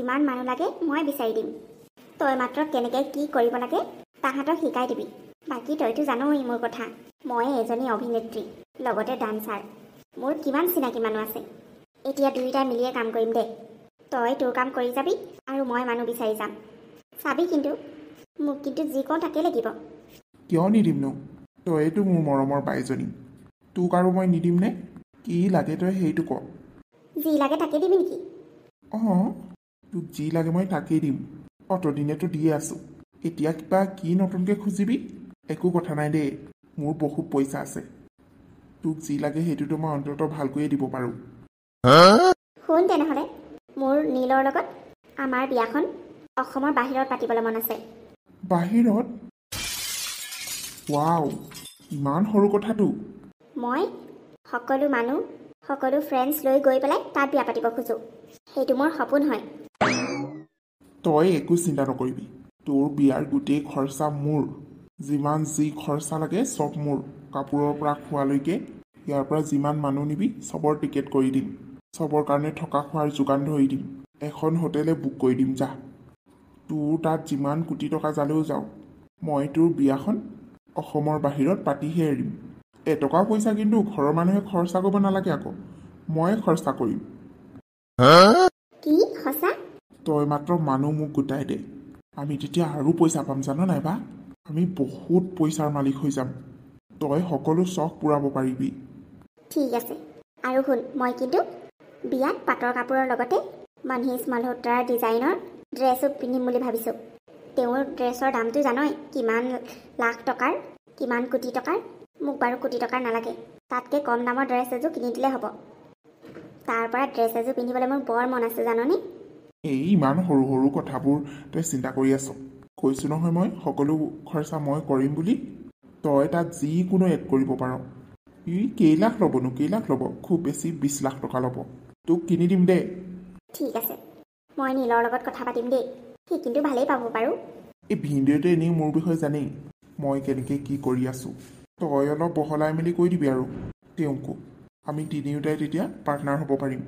যিমান মানুহ লাগে মই বিচাৰি দিম। তই মাত্ৰ কেনেকৈ কি কৰিব লাগে তাহাঁতক শিকাই দিবি। বাকী তইতো জানই মোৰ কথা, মই এজনী অভিনেত্ৰী লগতে ডান্সাৰ। মোৰ কিমান চিনাকি মানুহ আছে। এতিয়া দুয়োটাই মিলিয়ে কাম কৰিম দে। তই তোৰ কাম কৰি যাবি আৰু মই মানুহ বিচাৰি যাম। চাবি কিন্তু মোক কিন্তু যি কওঁ তাকে লাগিব। কিয় নিদিমনো? তইতো মোৰ মৰমৰ বাইজনী, তোক আৰু মই নিদিম নে? কি লাগে তই সেইটো ক। যি লাগে তাকে দিবি নেকি? অঁ, তোক যি লাগে মই তাকেই দিম। অতদিনেতো দিয়ে আছোঁ, এতিয়া কিবা কি নতুনকৈ খুজিবি? একো কথা নাই দেই, মোৰ বহুত পইচা আছে। তোক যি লাগে সেইটোতো মই অন্ততঃ ভালকৈয়ে দিব পাৰোঁ। শুন তেনেহ'লে, মোৰ নীলৰ লগত আমাৰ বিয়াখন অসমৰ বাহিৰত পাতিবলৈ মন আছে। বাহিৰত? ৱাও, ইমান সৰু কথাটো। মই সকলো মানুহ সকলো ফ্ৰেণ্ডছ লৈ গৈ পেলাই তাত বিয়া পাতিব খোজোঁ। সেইটো মোৰ সপোন হয়। তই একো চিন্তা নকৰিবি, তোৰ বিয়াৰ গোটেই খৰচা মোৰ। যিমান যি খৰচা লাগে চব মোৰ। কাপোৰৰ পৰা খোৱালৈকে, ইয়াৰ পৰা যিমান মানুহ নিবি চবৰ টিকেট কৰি দিম। চবৰ কাৰণে থকা খোৱাৰ যোগান ধৰি দিম। এখন হোটেলে বুক কৰি দিম যা। তোৰ তাত যিমান কোটি টকা যালেও যাওক, মই তোৰ বিয়াখন অসমৰ বাহিৰত পাতিহে এৰিম। এটকা পইচা কিন্তু ঘৰৰ মানুহে খৰচা কৰিব নালাগে আকৌ, মই খৰচা কৰিম। কি সঁচা? তই মাত্ৰ মানুহ মোক গোটাই দে, আমি তেতিয়া আৰু পইচা পাম জান নাই বা? আমি বহুত পইচাৰ মালিক হৈ যাম। তই সকলো চখ পূৰাব পাৰিবি। ঠিক আছে। আৰু শুন, মই কিন্তু বিয়াত পাটৰ কাপোৰৰ লগতে মনীষ মালহোত্ৰাৰ ডিজাইনৰ ড্ৰেছো পিন্ধিম বুলি ভাবিছোঁ। তেওঁৰ ড্ৰেছৰ দামটো জানই কিমান লাখ টকাৰ, কিমান কোটি টকাৰ। মোক বাৰু কোটি টকাৰ নালাগে, তাতকৈ কম দামৰ ড্ৰেছ এযোৰ কিনি দিলে হ'ব। তাৰ পৰা ড্ৰেছ এযোৰ পিন্ধিবলৈ মোৰ বৰ মন আছে জাননে? এই ইমান সৰু সৰু কথাবোৰ তই চিন্তা কৰি আছ। কৈছোঁ নহয় মই সকলো খৰচা মই কৰিম বুলি। তই তাত যিকোনো এড কৰিব পাৰ। কেইলাখ ল'বনো, কেইলাখ ল'ব? খুব বেছি 20 লাখ টকা ল'ব। তোক কিনি দিম দে। ঠিক আছে, মই নীলৰ লগত কথা পাতিম দেই। সি কিন্তু ভালেই পাব বাৰু। এই ভিডিঅ'টো এনেই মোৰ বিষয়ে জানেই, মই কেনেকৈ কি কৰি আছোঁ। তই অলপ বহলাই মেলি কৈ দিবি আৰু তেওঁকো। আমি তিনিওটাই তেতিয়া পাৰ্টনাৰ হ'ব পাৰিম।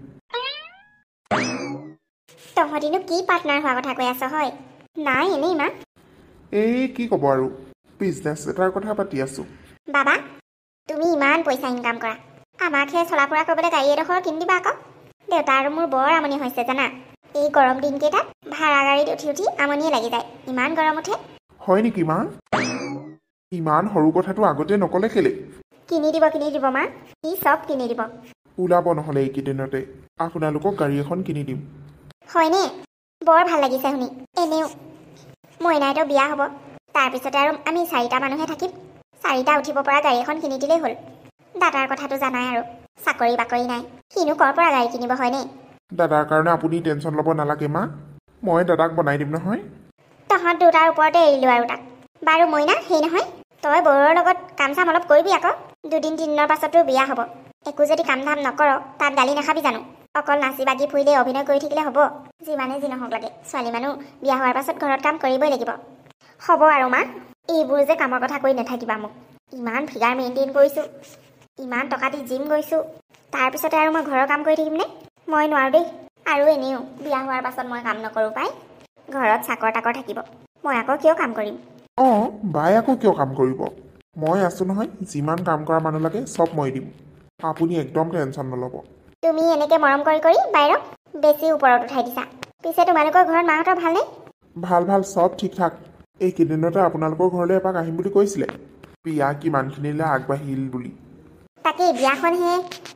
তহঁতিনো কি পাৰ্টনাৰ হোৱা কথা কৈ আছ হয়? নাই এনেই মা। এই কি ক'ব আৰু, বিজনেছ এটাৰ কথা পাতি আছোঁ। বাবা, তুমি ইমান পইচা ইনকাম কৰা, আমাকহে চলা ফুৰা কৰিবলৈ গাড়ী এডোখৰ কিনি দিবা আকৌ। দেউতা আৰু মোৰ বৰ আমনি হৈছে জানা। এই গৰম দিনকেইটাত ভাড়া গাড়ীত উঠি উঠি আমনিয়ে লাগি যায়, ইমান গৰম উঠে। হয় নেকি মা? ইমান সৰু কথাটো আগতে নক'লে কেলে? কিনি দিব মা, ই চব কিনি দিব। ওলাব নহ'লে এইকেইদিনতে, আপোনালোকক গাড়ী এখন কিনি দিম। হয়নে? বৰ ভাল লাগিছে শুনি। এনেও মইনাইতো বিয়া হ'ব, তাৰপিছতে আৰু আমি 4টা মানুহে থাকিম। 4টা উঠিব পৰা গাড়ী এখন কিনি দিলেই হ'ল। দাদাৰ কথাটো জানাই আৰু, চাকৰি বাকৰি নাই, সিনো ক'ৰ পৰা গাড়ী কিনিব হয়নে? দাদাৰ কাৰণে আপুনি টেনশ্যন ল'ব নালাগে মা, মই দাদাক বনাই দিম নহয়। তহঁত দুটাৰ ওপৰতে এৰিলোঁ আৰু তাক। বাৰু মইনা, সেই নহয়, তই বৰৰ লগত কাম চাম অলপ কৰিবি আকৌ। 2-3 দিনৰ পাছতো বিয়া হ'ব। একো যদি কাম ধাম নকৰ তাত গালি নাখাবি জানো? অকল নাচি বাগি ফুৰিলে অভিনয় কৰি থাকিলে হ'ব? যিমানে যি নহওক লাগে, ছোৱালী মানুহ বিয়া হোৱাৰ পাছত ঘৰত কাম কৰিবই লাগিব। হ'ব আৰু মা, এইবোৰ যে কামৰ কথা কৈ নাথাকিবা মোক। ইমান ফিগাৰ মেইনটেইন কৰিছোঁ, ইমান টকা দি জিম গৈছোঁ, তাৰপিছতে আৰু মই ঘৰৰ কাম কৰি থাকিমনে? মই নোৱাৰোঁ দেই। আৰু এনেও বিয়া হোৱাৰ পাছত মই কাম নকৰোঁ পাই, ঘৰত চাকৰ তাকৰ থাকিব, মই আকৌ কিয় কাম কৰিম? অঁ, বাই আকৌ কিয় কাম কৰিব? মই আছোঁ নহয়, যিমান কাম কৰা মানুহ লাগে চব মই দিম। আপুনি একদম টেনশ্যন নল'ব। তুমি এনেকৈ মৰম কৰি কৰি বাইৰক বেছি ওপৰত উঠাই দিছা। পিছে তোমালোকৰ ঘৰত মাহঁতৰ ভালনে? ভাল ভাল, চব ঠিক ঠাক। এইকেইদিনতে আপোনালোকৰ ঘৰলৈ এপাক আহিম বুলি কৈছিলে, বিয়া কিমানখিনিলৈ আগবাঢ়িল বুলি। তাকেই, বিয়াখনহে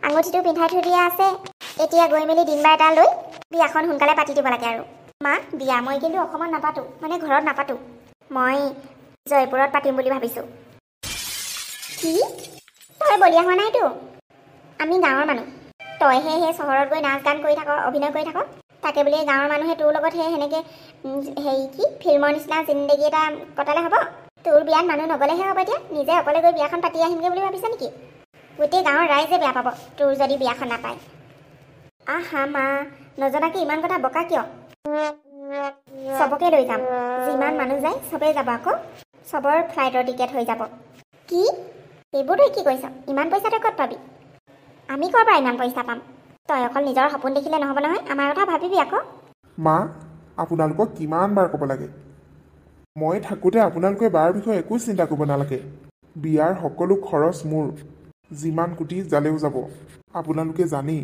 আঙুঠিটো পিন্ধাই থৈ দিয়া আছে। এতিয়া গৈ মেলি দিন বাৰ এটা লৈ বিয়াখন সোনকালে পাতি দিব লাগে আৰু। মা, বিয়া মই কিন্তু অসমত নাপাতোঁ, মানে ঘৰত নাপাতোঁ। মই জয়পুৰত পাতিম বুলি ভাবিছোঁ। কি? তই বলিয়া হোৱা নাইতো? আমি গাঁৱৰ মানুহ, তইহে সেই চহৰত গৈ নাচ গান কৰি থাক, অভিনয় কৰি থাক। তাকে বুলি গাঁৱৰ মানুহে তোৰ লগত সেনেকৈ কি ফিল্মৰ নিচিনা জিন্দগী এটা কটালে হ'ব? তোৰ বিয়াত মানুহ নগ'লেহে হ'ব। এতিয়া নিজে অকলে গৈ বিয়াখন পাতি আহিমগৈ বুলি ভাবিছ নেকি? গোটেই গাঁৱৰ ৰাইজে বেয়া পাব তোৰ যদি বিয়াখন নাপায়। আহা মা, নজনাকৈ ইমান কথা বকা কিয়? চবকে লৈ যাম, যিমান মানুহ যায় চবেই যাব আকৌ। চবৰ ফ্লাইটৰ টিকেট হৈ যাব। কি? এইবোৰ তই কি কৈছ? ইমান পইচা তই ক'ত পাবি? আমি ক'ৰ পৰা ইমান পইচা পাম? তই অকল নিজৰ সপোন দেখিলে নহ'ব নহয়, আমাৰ কথা ভাবিবি আকৌ। মা, আপোনালোকক কিমান বাৰ ক'ব লাগে মই থাকোঁতে আপোনালোকে বাৰ বিষয়ে একো চিন্তা কৰিব নালাগে বিয়াৰ সকলো খৰচ মোৰ যিমান কোটি জালেও যাব আপোনালোকে জানেই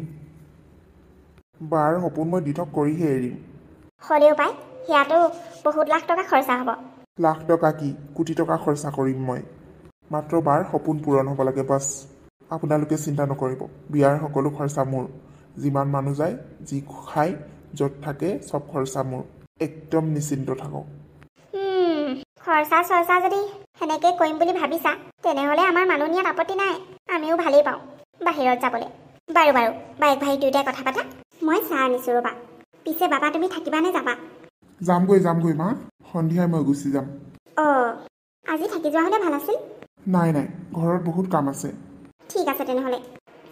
বাৰ সপোন মই দিঠক কৰিহে এৰিম হ'লেও পাই সেয়াতো বহুত লাখ টকা খৰচা হ'ব লাখ টকা কি কোটি টকা খৰচা কৰিম মই মাত্ৰ বাৰ সপোন পূৰণ হ'ব লাগে বাছ আপোনালোকে চিন্তা নকৰিব বিয়াৰ সকলো খৰচা মোৰ যিমান মানুহ যায় যি খায় য'ত থাকে চব খৰচা মোৰ একদম নিশ্চিন্ত থাকক খৰচা চৰ্চা যদি সেনেকৈ কৰিম বুলি ভাবিছা তেনেহ'লে আমাৰ মানুহ নিয়াত আপত্তি নাই আমিও ভালেই পাওঁ বাহিৰত যাবলৈ বাৰু বাৰু বাইক ভাই দুয়োটাই কথা পাতা মই চাহ আনিছোঁ ৰ'বা পিছে বাবা তুমি থাকিবানে যাবা যামগৈ মা সন্ধিয়াই মই গুচি যাম অঁ আজি থাকি যোৱা হ'লে ভাল আছিল নাই ঘৰত বহুত কাম আছে ঠিক আছে তেনেহ'লে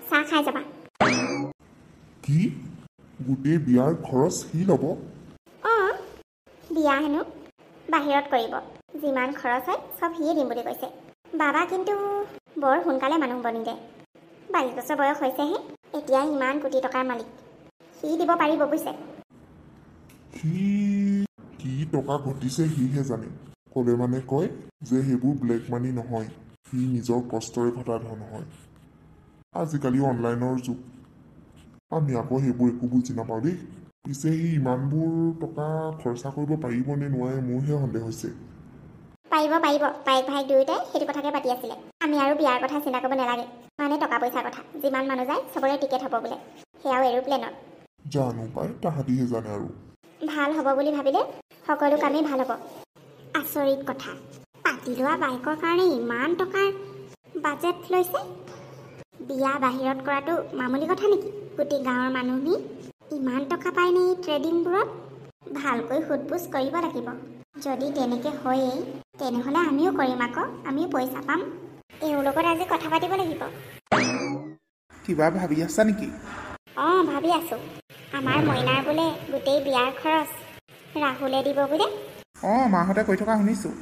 চাহ খাই যাবা কি গোটেই বিয়াৰ খৰচ সি ল'ব অঁ বিয়া হেনো বাহিৰত কৰিব যিমান খৰচ হয় চব সিয়ে দিম বুলি কৈছে বাবা কিন্তু বৰ সোনকালে মানুহ বনিলে 22 বছৰ বয়স হৈছেহে এতিয়া ইমান কোটি টকাৰ মালিক সি দিব পাৰিব বুজিছে সি কি টকা ঘটিছে সিহে জানে ক'লে মানে কয় যে সেইবোৰ ব্লেক মানি নহয় সি নিজৰ কষ্টৰে ঘটা ধন হয় আজিকালি অনলাইনৰ যুগ আমি আকৌ সেইবোৰ একো বুজি নাপাওঁ দেই পিছে সি ইমানবোৰ টকা খৰচা কৰিব পাৰিব নে নোৱাৰে মোৰহে সন্দেহ হৈছে পাৰিব বাইক ভাই দুয়োটাই সেইটো কথাকে পাতি আছিলে আমি আৰু বিয়াৰ কথা চিন্তা কৰিব নালাগে মানে টকা পইচাৰ কথা যিমান মানুহ যায় চবৰে টিকেট হ'ব বোলে সেয়াও এৰোপ্লেনত জানো পাই তাহাঁতিহে জানে আৰু ভাল হ'ব বুলি ভাবিলে সকলো কামেই ভাল হ'ব আচৰিত কথা পাতি লোৱা বাইকৰ কাৰণে ইমান টকাৰ বাজেট লৈছে বিয়া বাহিৰত কৰাটো মামুলি কথা নেকি গোটেই গাঁৱৰ মানুহ নি ইমান টকা পায় নে ট্ৰেডিংবোৰত ভালকৈ সোধপোছ কৰিব লাগিব যদি তেনেকৈ হয়েই তেনেহ'লে আমিও কৰিম আকৌ আমিও পইচা পাম এওঁৰ লগত আজি কথা পাতিব লাগিব কিবা ভাবি আছা নেকি অঁ ভাবি আছোঁ আমাৰ মইনাৰ বোলে গোটেই বিয়াৰ খৰচ ৰাহুলে দিব বোলে অঁ মাহঁতে কৈ থকা শুনিছোঁ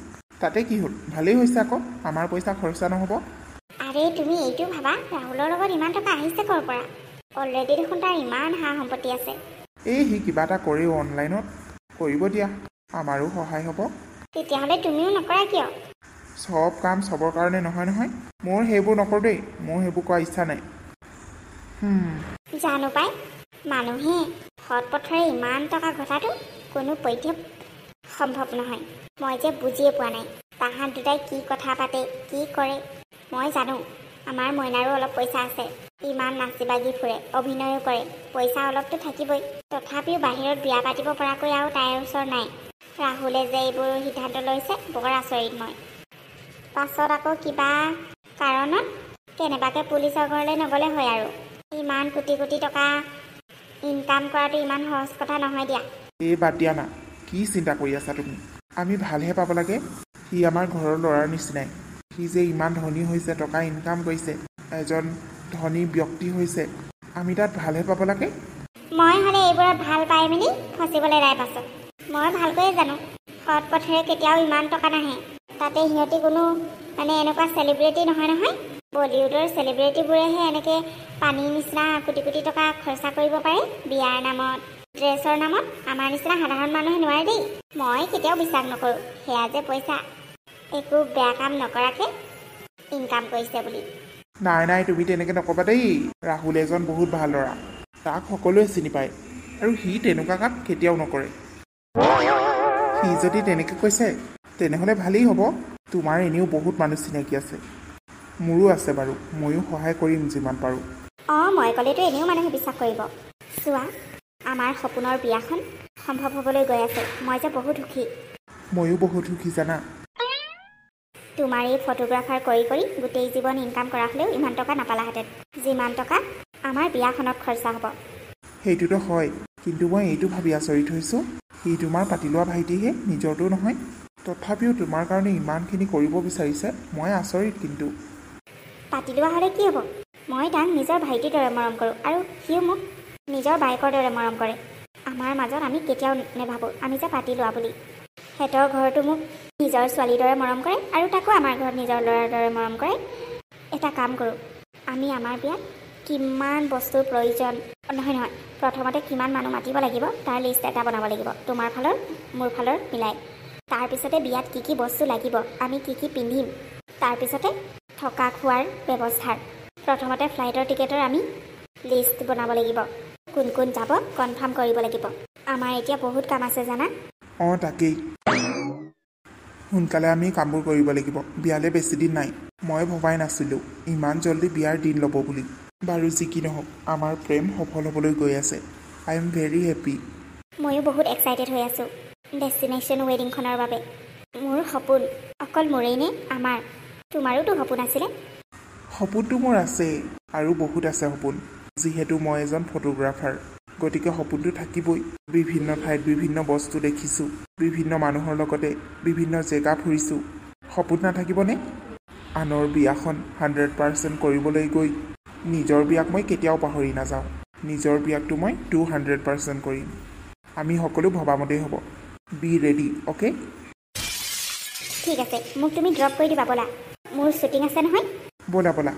তাতে কি হ'ল ভালেই হৈছে আকৌ আমাৰ পইচা খৰচা নহ'ব আৰে তুমি এইটো ভাবা ৰাহুলৰ লগত ইমান টকা আহিছে ক'ৰ পৰা অলৰেডি দেখোন তাৰ ইমান সা সম্পত্তি আছে এই সি কিবা এটা কৰেও অনলাইনত কৰিব দিয়া আমাৰো সহায় হ'ব তেতিয়াহ'লে তুমিও নকৰা কিয় চব কাম চবৰ কাৰণে নহয় মোৰ সেইবোৰ নকৰোঁ দেই মোৰ সেইবোৰ কৰা ইচ্ছা নাই জানো পাই মানুহে সৎ পথৰে ইমান টকা ঘটাটো কোনো পধ্যে সম্ভৱ নহয় মই যে বুজিয়ে পোৱা নাই তাহাঁত দুটাই কি কথা পাতে কি কৰে মই জানো আমাৰ মইনাৰো অলপ পইচা আছে ইমান নাচি বাগি ফুৰে অভিনয়ো কৰে পইচা অলপতো থাকিবই তথাপিও বাহিৰত বিয়া পাতিব পৰাকৈ আৰু তাইৰ ওচৰ নাই ৰাহুলে যে এইবোৰ সিদ্ধান্ত লৈছে বৰ আচৰিত মই পাছত আকৌ কিবা কাৰণত কেনেবাকৈ পুলিচৰ ঘৰলৈ নগ'লে হয় আৰু ইমান কোটি কোটি টকা ইনকাম কৰাটো ইমান সহজ কথা নহয় দিয়া এই বাদ দিয়া না কি চিন্তা কৰি আছা তুমি আমি ভালহে পাব লাগে সি আমাৰ ঘৰৰ ল'ৰাৰ নিচিনাই সি যে ইমান ধনী হৈছে টকা ইনকাম কৰিছে এজন ধনী ব্যক্তি হৈছে আমি তাত ভালহে পাব লাগে মই হ'লে এইবোৰত ভাল পাই মেলি ফচিবলৈ নাই পাছত মই ভালকৈয়ে জানো সৎ পথেৰে কেতিয়াও ইমান টকা নাহে তাতে সিহঁতি কোনো মানে এনেকুৱা চেলিব্ৰিটি নহয় বলিউডৰ চেলিব্ৰিটিবোৰেহে এনেকৈ পানীৰ নিচিনা কোটি কোটি টকা খৰচা কৰিব পাৰে বিয়াৰ নামত ড্ৰেছৰ নামত আমাৰ নিচিনা সাধাৰণ মানুহে নোৱাৰে দেই মই কেতিয়াও বিশ্বাস নকৰোঁ সেয়া যে পইচা একো বেয়া কাম নকৰাকৈ ইনকাম কৰিছে বুলি নাই তুমি তেনেকৈ নক'বা দেই ৰাহুল এজন বহুত ভাল ল'ৰা তাক সকলোৱে চিনি পায় আৰু সি তেনেকুৱা কাম কেতিয়াও নকৰে সি যদি তেনেকৈ কৈছে তেনেহ'লে ভালেই হ'ব তোমাৰ এনেও বহুত মানুহ চিনাকি আছে মোৰো আছে বাৰু ময়ো সহায় কৰিম যিমান পাৰোঁ অঁ মই ক'লেতো এনেও মানুহে বিশ্বাস কৰিব চোৱা আমাৰ সপোনৰ বিয়াখন সম্ভৱ হ'বলৈ গৈ আছে মই যে বহুত সুখী ময়ো বহুত সুখী জানা তোমাৰ এই ফটোগ্ৰাফাৰ কৰি গোটেই জীৱন ইনকাম কৰা হ'লেও ইমান টকা নাপালাহেঁতেন যিমান টকা আমাৰ বিয়াখনত খৰচা হ'ব সেইটোতো হয় কিন্তু মই এইটো ভাবি আচৰিত হৈছোঁ সি তোমাৰ পাতি লোৱা ভাইটিহে নিজৰটো নহয় তথাপিও তোমাৰ কাৰণে ইমানখিনি কৰিব বিচাৰিছে মই আচৰিত কিন্তু পাতি লোৱা হ'লে কি হ'ব মই তাক নিজৰ ভাইটিৰ দৰে মৰম কৰোঁ আৰু সিও মোক নিজৰ বাইকৰ দৰে মৰম কৰে আমাৰ মাজত আমি কেতিয়াও নেভাবোঁ আমি যে পাতি লোৱা বুলি সিহঁতৰ ঘৰতো মোক নিজৰ ছোৱালীৰ দৰে মৰম কৰে আৰু তাকো আমাৰ ঘৰত নিজৰ ল'ৰাৰ দৰে মৰম কৰে এটা কাম কৰোঁ আমি আমাৰ বিয়াত কিমান বস্তুৰ প্ৰয়োজন নহয় প্ৰথমতে কিমান মানুহ মাতিব লাগিব তাৰ লিষ্ট এটা বনাব লাগিব তোমাৰ ফালৰ মোৰ ফালৰ মিলাই তাৰপিছতে বিয়াত কি কি বস্তু লাগিব আমি কি কি পিন্ধিম তাৰপিছতে থকা খোৱাৰ ব্যৱস্থাৰ প্ৰথমতে ফ্লাইটৰ টিকেটৰ আমি লিষ্ট বনাব লাগিব কোন কোন যাব কনফাৰ্ম কৰিব লাগিব আমাৰ এতিয়া বহুত কাম আছে জানা অঁ তাকেই সোনকালে আমি কামবোৰ কৰিব লাগিব বিয়ালৈ বেছি দিন নাই মই ভবাই নাছিলোঁ ইমান জল্দি বিয়াৰ দিন ল'ব বুলি বাৰু যি কি নহওক আমাৰ প্ৰেম সফল হ'বলৈ গৈ আছে আই এম ভেৰি হেপী ময়ো বহুত এক্সাইটেড হৈ আছোঁ ডেষ্টিনেশ্যন ৱেডিংখনৰ বাবে মোৰ সপোন অকল মোৰেই নে আমাৰ তোমাৰোতো সপোন আছিলে সপোনটো মোৰ আছে আৰু বহুত আছে সপোন যিহেতু মই এজন ফটোগ্ৰাফাৰ গতিকে সপোনটো থাকিবই বিভিন্ন ঠাইত বিভিন্ন বস্তু দেখিছোঁ বিভিন্ন মানুহৰ লগতে বিভিন্ন জেগা ফুৰিছোঁ সপোন নাথাকিবনে আনৰ বিয়াখন 100% কৰিবলৈ গৈ নিজৰ বিয়াক মই কেতিয়াও পাহৰি নাযাওঁ নিজৰ বিয়াকটো মই 200% কৰিম আমি সকলো ভবামতেই হ'ব বি ৰেডি অ'কে ঠিক আছে মোক তুমি ড্ৰপ কৰি দিবা ব'লা মোৰ শ্বুটিং আছে নহয় ব'লা ব'লা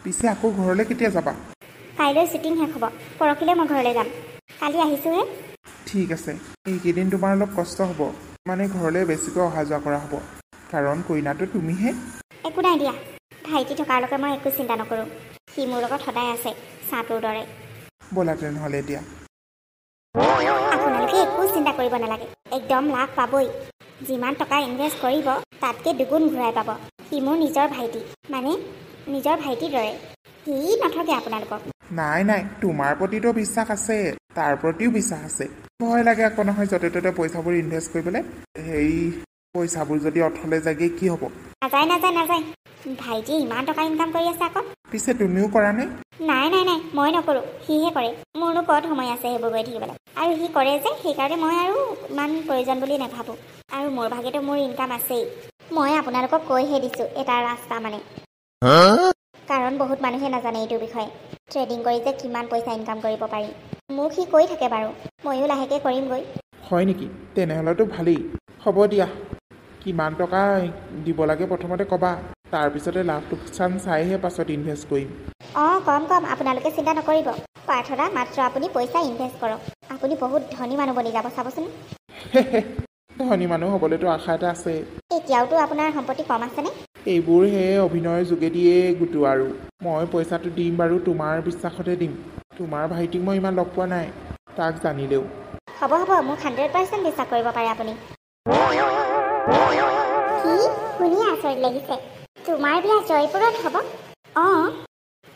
পিছে আকৌ ঘৰলৈ কেতিয়া যাবা কাইলৈ শ্বুটিং শেষ হ'ব পৰহিলৈ মই ঘৰলৈ যাম কালি আহিছোঁহে ঠিক আছে এইকেইদিন তোমাৰ অলপ কষ্ট হ'ব মানে ঘৰলৈ বেছিকৈ অহা যোৱা কৰা হ'ব কাৰণ কইনাটো তুমিহে একো নাই দিয়া ভাইটি থকালৈকে মই একো চিন্তা নকৰোঁ সি মোৰ লগত সদায় আছে চাহটোৰ দৰে ব'লা তেনেহ'লে এতিয়া আপোনালোকে একো চিন্তা কৰিব নালাগে একদম লাভ পাবই যিমান টকা ইনভেষ্ট কৰিব তাতকৈ দুগুণ ঘূৰাই পাব সি মোৰ নিজৰ ভাইটি মানে নিজৰ ভাইটিৰ দৰে সি নথকে আপোনালোকক নাই নাই তোমাৰ প্ৰতিতো বিশ্বাস আছে তাৰ প্ৰতিও বিশ্বাস আছে ভয় লাগে আকৌ নহয় য'তে ত'তে পইচাবোৰ ইনভেষ্ট কৰিবলৈ সেই পইচাবোৰ যদি অথলে যায়গৈ কি হ'ব নাযায় ভাইটিয়ে ইমান টকা ইনকাম কৰি আছে আকৌ পিছে তুমিও কৰা নে নাই মই নকৰোঁ সিহে কৰে মোৰনো ক'ত সময় আছে সেইবোৰ গৈ থাকিবলৈ আৰু সি কৰে যে সেইকাৰণে মই আৰু ইমান প্ৰয়োজন বুলি নাভাবোঁ আৰু মোৰ ভাগেতো মোৰ ইনকাম আছেই মই আপোনালোকক কৈহে দিছোঁ এটা ৰাস্তা মানে কাৰণ বহুত মানুহে নাজানে এইটোৰ বিষয়ে ট্ৰেডিং কৰি যে কিমান পইচা ইনকাম কৰিব পাৰি মোক সি কৈ থাকে বাৰু ময়ো লাহেকৈ কৰিমগৈ হয় নেকি তেনেহ'লেতো ভালেই হ'ব দিয়া কিমান টকা দিব লাগে প্ৰথমতে ক'বা তাৰপিছতে লাভ লোকচান চাইহে পাছত ইনভেষ্ট কৰিম অঁ কম আপোনালোকে চিন্তা নকৰিব প্ৰাৰ্থনা মাত্ৰ আপুনি পইচা ইনভেষ্ট কৰক আপুনি বহুত ধনী মানুহ বনি যাব চাবচোন ধনী মানুহ হ'বলৈতো আশা এটা আছে এতিয়াওতো আপোনাৰ সম্পত্তি কম আছেনে এইবোৰ সেই অভিনয়ৰ যোগেদিয়ে গোটোৱা আৰু মই পইচাটো দিম বাৰু তোমাৰ বিশ্বাসতে দিম তোমাৰ ভাইটিক মই ইমান লগ পোৱা নাই তাক জানিলেও হ'ব মোক 100% বিশ্বাস কৰিব পাৰে আপুনি কি শুনি আচৰিত লাগিছে তোমাৰ বিয়া জয়পুৰত হ'ব অঁ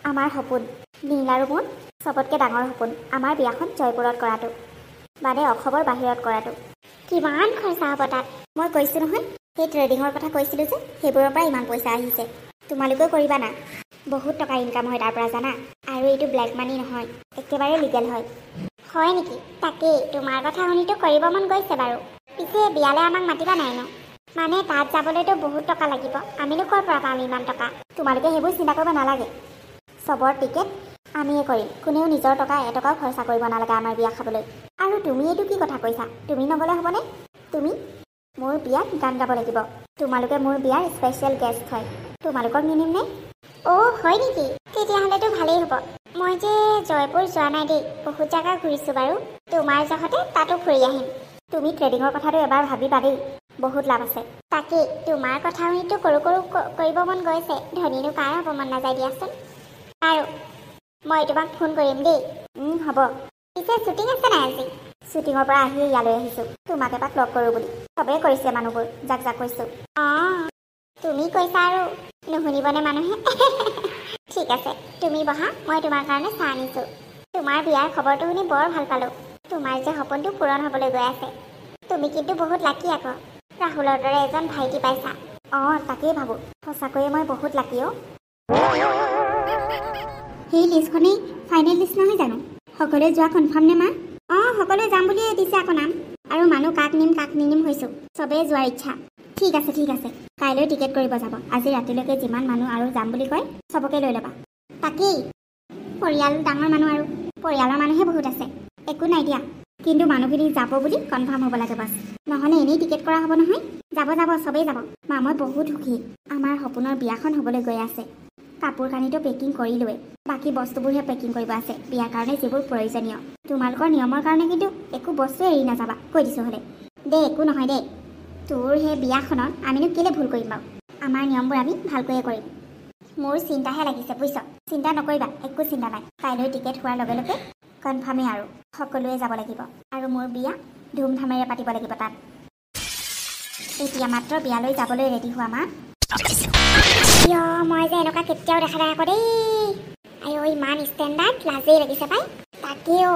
আমাৰ সপোন নীল আৰু মোৰ চবতকৈ ডাঙৰ সপোন আমাৰ বিয়াখন জয়পুৰত কৰাটো মানে অসমৰ বাহিৰত কৰাটো কিমান খৰচা হ'ব তাত মই কৈছোঁ নহয় সেই ট্ৰেডিঙৰ কথা কৈছিলোঁ যে সেইবোৰৰ পৰা ইমান পইচা আহিছে তোমালোকেও কৰিবা না বহুত টকা ইনকাম হয় তাৰ পৰা জানা আৰু এইটো ব্লেক মানি নহয় একেবাৰে লিগেল হয় নেকি তাকেই তোমাৰ কথা শুনিতো কৰিব মন গৈছে বাৰু পিছে বিয়ালৈ আমাক মাতিবা নাই ন মানে তাত যাবলৈতো বহুত টকা লাগিব আমিনো ক'ৰ পৰা পাম ইমান টকা তোমালোকে সেইবোৰ চিন্তা কৰিব নালাগে চবৰ টিকেট আমিয়ে কৰিম কোনেও নিজৰ টকা এটকাও খৰচা কৰিব নালাগে আমাৰ বিয়া খাবলৈ আৰু তুমি এইটো কি কথা কৈছা তুমি নগ'লে হ'বনে তুমি মোৰ বিয়াত গান গাব লাগিব তোমালোকে মোৰ বিয়াৰ স্পেচিয়েল গেষ্ট হয় তোমালোকক নিনিম নে অ' হয় নেকি তেতিয়াহ'লেতো ভালেই হ'ব মই যে জয়পুৰ যোৱা নাই দেই বহুত জেগা ঘূৰিছোঁ বাৰু তোমাৰ জহতে তাতো ফুৰি আহিম তুমি ট্ৰেডিঙৰ কথাটো এবাৰ ভাবিবা দেই বহুত লাভ আছে তাকেই তোমাৰ কথা শুনিতো কৰিব মন গৈছে ধনীনো কাৰ হ'ব মন নাযায় দিয়াচোন আৰু মই তোমাক ফোন কৰিম দেই হ'ব পিছে শ্বুটিং আছে নাই আজি শ্বুটিঙৰ পৰা আহি ইয়ালৈ আহিছোঁ তোমাক এপাক লগ কৰোঁ বুলি চবেই কৰিছে মানুহবোৰ যাক কৈছোঁ অঁ তুমি কৈছা আৰু নুশুনিবনে মানুহে ঠিক আছে তুমি বহা মই তোমাৰ কাৰণে চাহ আনিছোঁ তোমাৰ বিয়াৰ খবৰটো শুনি বৰ ভাল পালোঁ তোমাৰ যে সপোনটো পূৰণ হ'বলৈ গৈ আছে তুমি কিন্তু বহুত লাকি আকৌ ৰাহুলৰ দৰে এজন ভাইটি পাইছা অঁ তাকেই ভাবোঁ সঁচাকৈয়ে মই বহুত লাকি অ' সেই লিষ্টখনেই ফাইনেল লিষ্ট নহয় জানো সকলোৱে যোৱা কনফাৰ্ম নে মা অঁ সকলোৱে যাম বুলিয়ে দিছে আকৌ নাম আৰু মানুহ কাক নিনিম হৈছোঁ চবেই যোৱাৰ ইচ্ছা ঠিক আছে কাইলৈ টিকেট কৰিব যাব আজি ৰাতিলৈকে যিমান মানুহ আৰু যাম বুলি কয় চবকে লৈ ল'বা তাকেই পৰিয়াল ডাঙৰ মানুহ আৰু পৰিয়ালৰ মানুহে বহুত আছে একো নাই দিয়া কিন্তু মানুহখিনি যাব বুলি কনফাৰ্ম হ'ব লাগে বাছ নহ'লে এনেই টিকেট কৰা হ'ব নহয় যাব চবেই যাব মা মই বহুত সুখী আমাৰ সপোনৰ বিয়াখন হ'বলৈ গৈ আছে কাপোৰ কানিটো পেকিং কৰিলোৱে বাকী বস্তুবোৰহে পেকিং কৰিব আছে বিয়াৰ কাৰণে যিবোৰ প্ৰয়োজনীয় তোমালোকৰ নিয়মৰ কাৰণে কিন্তু একো বস্তু এৰি নাযাবা কৈ দিছোঁ হ'লে দে একো নহয় দে তোৰ সেই বিয়াখনত আমিনো কেলে ভুল কৰিম বাৰু আমাৰ নিয়মবোৰ আমি ভালকৈয়ে কৰিম মোৰ চিন্তাহে লাগিছে বুজিছ চিন্তা নকৰিবা একো চিন্তা নাই কাইলৈ টিকেট হোৱাৰ লগে লগে কনফাৰ্মেই আৰু সকলোৱে যাব লাগিব আৰু মোৰ বিয়া ধুমধামেৰে পাতিব লাগিব তাত এতিয়া মাত্ৰ বিয়ালৈ যাবলৈ ৰেডি হোৱা মা কিয় মই যে এনেকুৱা কেতিয়াও দেখা নাই আকৌ দেই আইঅ ইমান ষ্টেণ্ডাৰ্ড লাজেই লাগিছে পাই তাকেও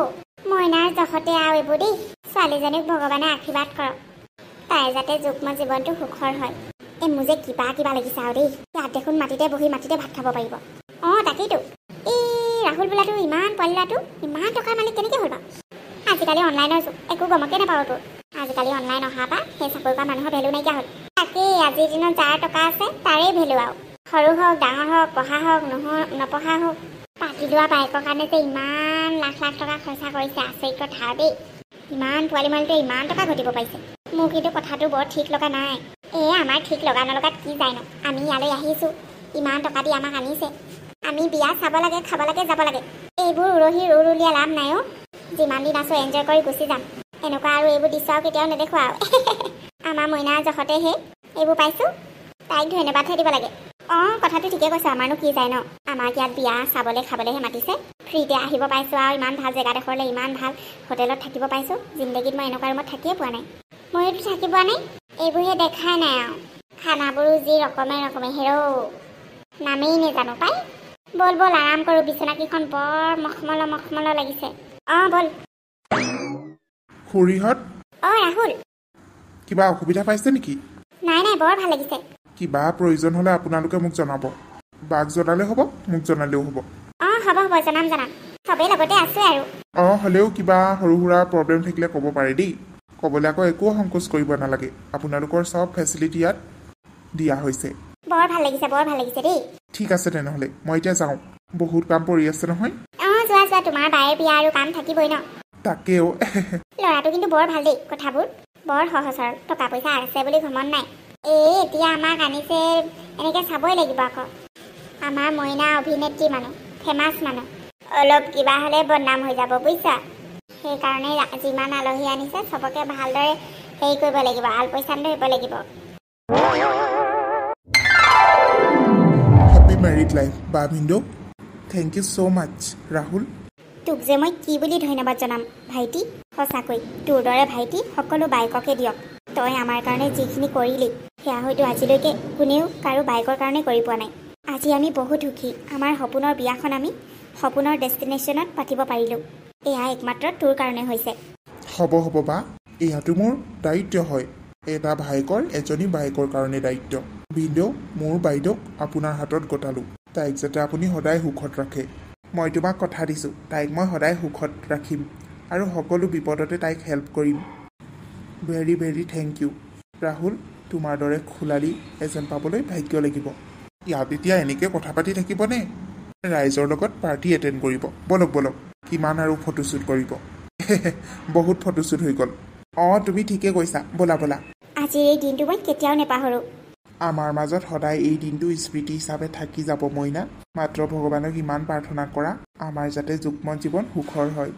মইনাৰ জহতে আৰু এইবোৰ দেই ছোৱালীজনীক ভগৱানে আশীৰ্বাদ কৰক তাই যাতে যুগ্ম জীৱনটো সুখৰ হয় এই মোৰ যে কিবা কিবা লাগিছে আৰু দেই ইয়াত দেখোন মাটিতে বহি মাটিতে ভাত খাব পাৰিব অঁ তাকেইতো এই ৰাহুল বোলাটো ইমান পোৱালি ল'ৰাটো ইমান টকাৰ মালিক কেনেকৈ হ'ল বাৰু আজিকালি অনলাইনৰ যুগ একো গমকে নাপাওঁ তোৰ আজিকালি অনলাইন অহাৰ পৰা সেই চাকৰি কৰা মানুহৰ ভেলু নাইকিয়া হ'ল তাকেই আজিৰ দিনত যাৰ টকা আছে তাৰেই ভেলু আৰু সৰু হওক ডাঙৰ হওক পঢ়া হওক নপঢ়া হওক পাতি লোৱা বাইকৰ কাৰণে যে ইমান লাখ লাখ টকা খৰচা কৰিছে আচৰিত কথা দেই ইমান পোৱালি মালটোৱে ইমান টকা ঘটিব পাৰিছে মোৰ কিন্তু কথাটো বৰ ঠিক লগা নাই আমাৰ ঠিক লগা নলগাত কি যায় ন আমি ইয়ালৈ আহিছোঁ ইমান টকা দি আমাক আনিছে আমি বিয়া চাব লাগে খাব লাগে যাব লাগে এইবোৰ উৰহি উলিয়াই লাভ নাই অ' যিমান দিন আছোঁ এনজয় কৰি গুচি যাম এনেকুৱা আৰু এইবোৰ দৃশ্য আৰু কেতিয়াও নেদেখোঁ আৰু আমাৰ মইনাৰ জহতেহে এইবোৰ পাইছোঁ তাইক ধন্যবাদহে দিব লাগে অঁ কথাটো ঠিকে কৈছে আমাৰনো কি যায় ন আমাক ইয়াত বিয়া চাবলৈ খাবলৈহে মাতিছে ফ্ৰীতে আহিব পাইছোঁ আৰু ইমান ভাল জেগাডোখৰলৈ ইমান ভাল হোটেলত থাকিব পাইছোঁ জিন্দগীত মই এনেকুৱা ৰুমত থাকিয়ে পোৱা নাই মইতো থাকি পোৱা নাই এইবোৰহে দেখাই নাই আৰু খানাবোৰো যি ৰকমে হেৰৌ নামেই নেজানো পাই বল বল আৰাম কৰোঁ বিচনাকেইখন বৰ মখমল লাগিছে অঁ বল খুৰীহঁত অঁ ৰাহুল কিবা অসুবিধা পাইছে নেকি নাই বৰ ভাল লাগিছে কিবা প্ৰয়োজন হ'লে আপোনালোকে মোক জনাব বাক জনালে হ'ব মোক জনালেও হ'ব অঁ হ'ব জনাম চবেই লগতে আছোঁ আৰু অঁ হ'লেও কিবা সৰু সুৰা প্ৰব্লেম থাকিলে ক'ব পাৰে দেই ক'বলৈ আকৌ একো সংকোচ কৰিব নালাগে আপোনালোকৰ চব ফেচিলিটি ইয়াত দিয়া হৈছে বৰ ভাল লাগিছে দেই ঠিক আছে তেনেহ'লে মই এতিয়া যাওঁ বহুত কাম পৰি আছে নহয় অঁ যোৱা তোমাৰ বায়েৰ বিয়া আৰু কাম থাকিবই ন তাকেও ল'ৰাটো কিন্তু বৰ ভাল দেই কথাবোৰ বৰ সহজ সৰল টকা পইচা আছে বুলি ঘমন নাই এতিয়া আমাক আনিছে এনেকৈ চাবই লাগিব আকৌ আমাৰ মইনা অভিনেত্ৰী মানুহ ফেমাছ মানুহ অলপ কিবা হ'লে বদনাম হৈ যাব বুজিছা সেইকাৰণে যিমান আলহী আনিছে চবকে ভালদৰে হেৰি কৰিব লাগিব আলপৈচান ধৰিব লাগিব হেপী মেৰিড লাইফ বা ভিন্দৌ থেংক ইউ ছ' মাছ ৰাহুল তোক যে মই কি বুলি ধন্যবাদ জনাম ভাইটি সঁচাকৈ তোৰ দৰে ভাইটি সকলো বাইককে দিয়ক তই আমাৰ কাৰণে যিখিনি কৰিলি সেয়া হয়তো আজিলৈকে কোনেও কাৰো বাইকৰ কাৰণে কৰি পোৱা নাই আজি আমি বহুত সুখী আমাৰ সপোনৰ বিয়াখন আমি সপোনৰ ডেষ্টিনেশ্যনত পাতিব পাৰিলোঁ এয়া একমাত্ৰ তোৰ কাৰণে হৈছে হ'ব বা এয়াতো মোৰ দায়িত্ব হয় এটা ভাইকৰ এজনী বাইকৰ কাৰণে দায়িত্ব ভিন্দৌ মোৰ বাইদেউক আপোনাৰ হাতত গতালোঁ তাইক যাতে আপুনি সদায় সুখত ৰাখে মই তোমাক কথা দিছোঁ তাইক মই সদায় সুখত ৰাখিম আৰু সকলো বিপদতে তাইক হেল্প কৰিম very very thank you Rahul তোমাৰ দৰে খোলালি এজন পাবলৈ ভাগ্য লাগিব ইয়াত এতিয়া এনেকৈ কথা পাতি থাকিবনে ৰাইজৰ লগত পাৰ্টি এটেণ্ড কৰিব বলক কিমান আৰু ফটোশ্বুট কৰিব বহুত ফটোশ্বুট হৈ গ'ল অঁ তুমি ঠিকে কৈছা বলা আজিৰ এই দিনটো মই কেতিয়াও নেপাহৰোঁ আমাৰ মাজত সদায় এই দিনটো স্মৃতি হিচাপে থাকি যাব মইনা মাত্ৰ ভগৱানক ইমান প্ৰাৰ্থনা কৰা আমাৰ যাতে যুগ্ম জীৱন সুখৰ হয়